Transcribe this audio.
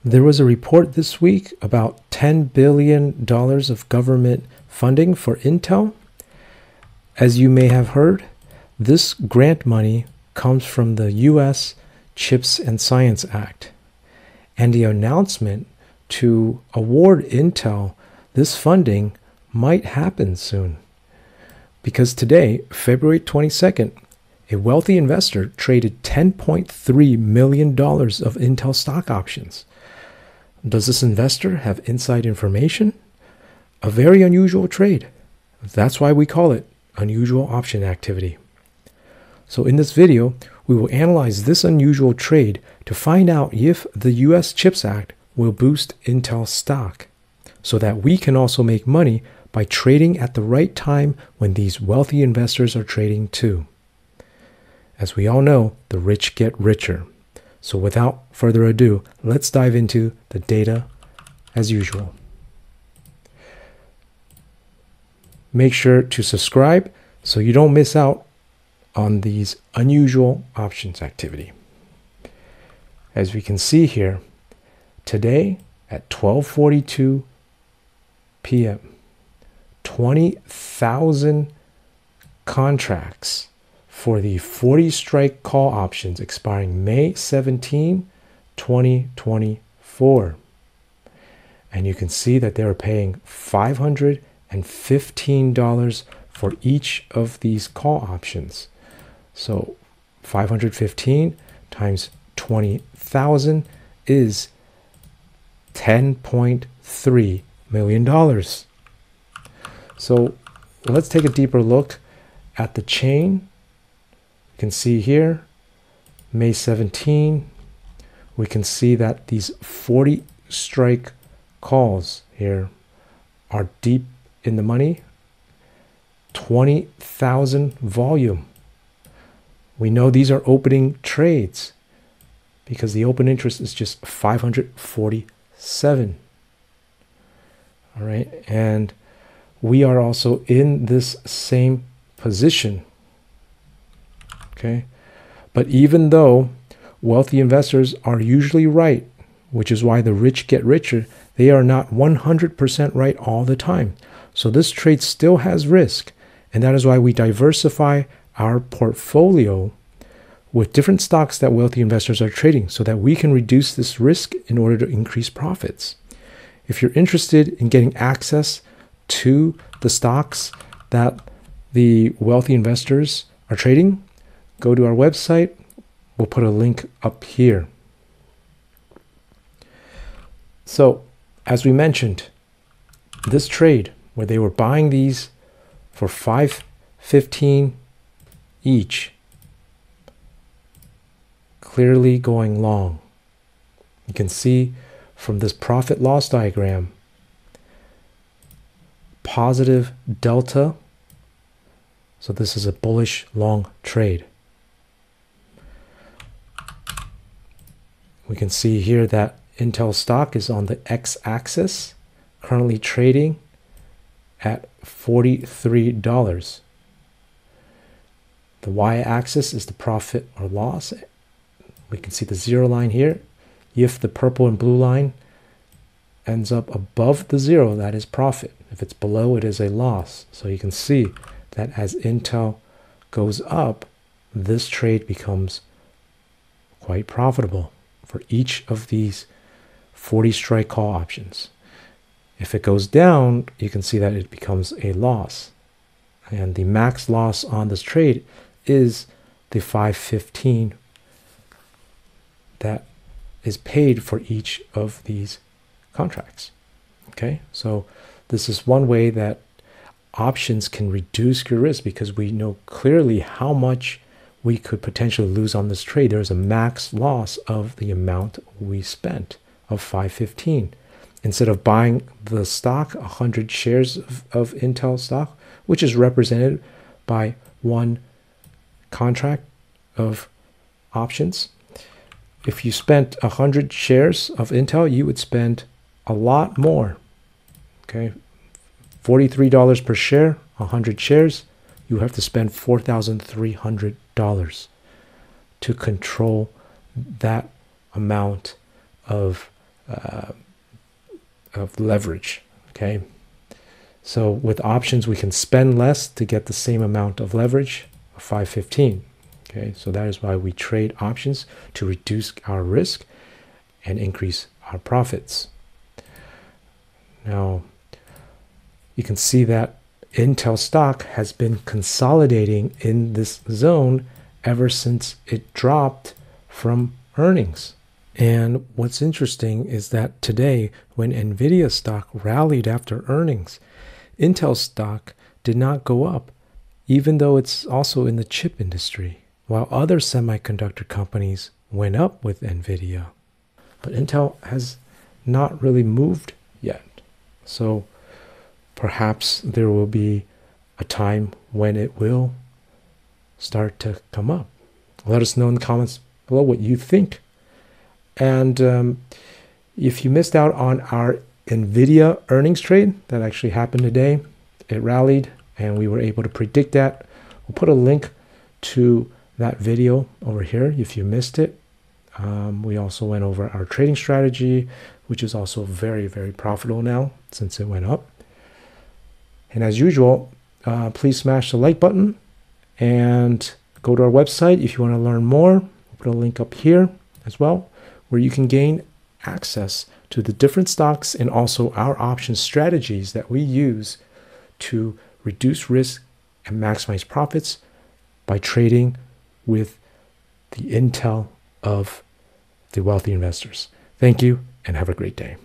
There was a report this week about $10 billion of government funding for Intel. As you may have heard, this grant money comes from the U.S. CHIPS and Science Act. And the announcement to award Intel this funding might happen soon. Because today, February 22nd, a wealthy investor traded $10.3 million of Intel stock options. Does this investor have inside information? A very unusual trade. That's why we call it unusual option activity. So in this video, we will analyze this unusual trade to find out if the US CHIPS Act will boost Intel stock, so that we can also make money by trading at the right time when these wealthy investors are trading too. As we all know, the rich get richer. So without further ado, let's dive into the data as usual. Make sure to subscribe so you don't miss out on these unusual options activity. As we can see here, today at 12:42 p.m., 20,000 contracts for the 40 strike call options expiring May 17, 2024. And you can see that they're paying $515 for each of these call options. So 515 times 20,000 is $10.3 million. So let's take a deeper look at the chain. You can see here, May 17, we can see that these 40 strike calls here are deep in the money. 20,000 volume. We know these are opening trades because the open interest is just 547. All right, and we are also in this same position. Okay, but even though wealthy investors are usually right, which is why the rich get richer, they are not 100% right all the time. So this trade still has risk, and that is why we diversify our portfolio with different stocks that wealthy investors are trading so that we can reduce this risk in order to increase profits. If you're interested in getting access to the stocks that the wealthy investors are trading, go to our website. We'll put a link up here. So, as we mentioned, this trade where they were buying these for $515 each, clearly going long. You can see from this profit loss diagram, positive delta. So this is a bullish long trade. We can see here that Intel stock is on the x-axis, currently trading at $43. The y-axis is the profit or loss. We can see the zero line here. If the purple and blue line ends up above the zero, that is profit. If it's below, it is a loss. So you can see that as Intel goes up, this trade becomes quite profitable for each of these 40 strike call options. If it goes down, you can see that it becomes a loss. And the max loss on this trade is the 515 that is paid for each of these contracts. Okay, so this is one way that options can reduce your risk because we know clearly how much we could potentially lose on this trade. There's a max loss of the amount we spent of 515. Instead of buying the stock, 100 shares of Intel stock, which is represented by one contract of options, if you spent 100 shares of Intel, you would spend a lot more. Okay, $43 per share, 100 shares, you have to spend $4,300 to control that amount of of leverage. Okay, so with options we can spend less to get the same amount of leverage of 515. Okay, so that is why we trade options, to reduce our risk and increase our profits. Now you can see that Intel stock has been consolidating in this zone ever since it dropped from earnings. And what's interesting is that today, when Nvidia stock rallied after earnings, Intel stock did not go up, even though it's also in the chip industry, while other semiconductor companies went up with Nvidia. But Intel has not really moved yet. So perhaps there will be a time when it will start to come up. Let us know in the comments below what you think. And if you missed out on our Nvidia earnings trade that actually happened today, it rallied and we were able to predict that. We'll put a link to that video over here if you missed it. We also went over our trading strategy, which is also very, very profitable now since it went up. And as usual, please smash the like button and go to our website if you want to learn more. We'll put a link up here as well, where you can gain access to the different stocks and also our option strategies that we use to reduce risk and maximize profits by trading with the Intel of the wealthy investors. Thank you and have a great day.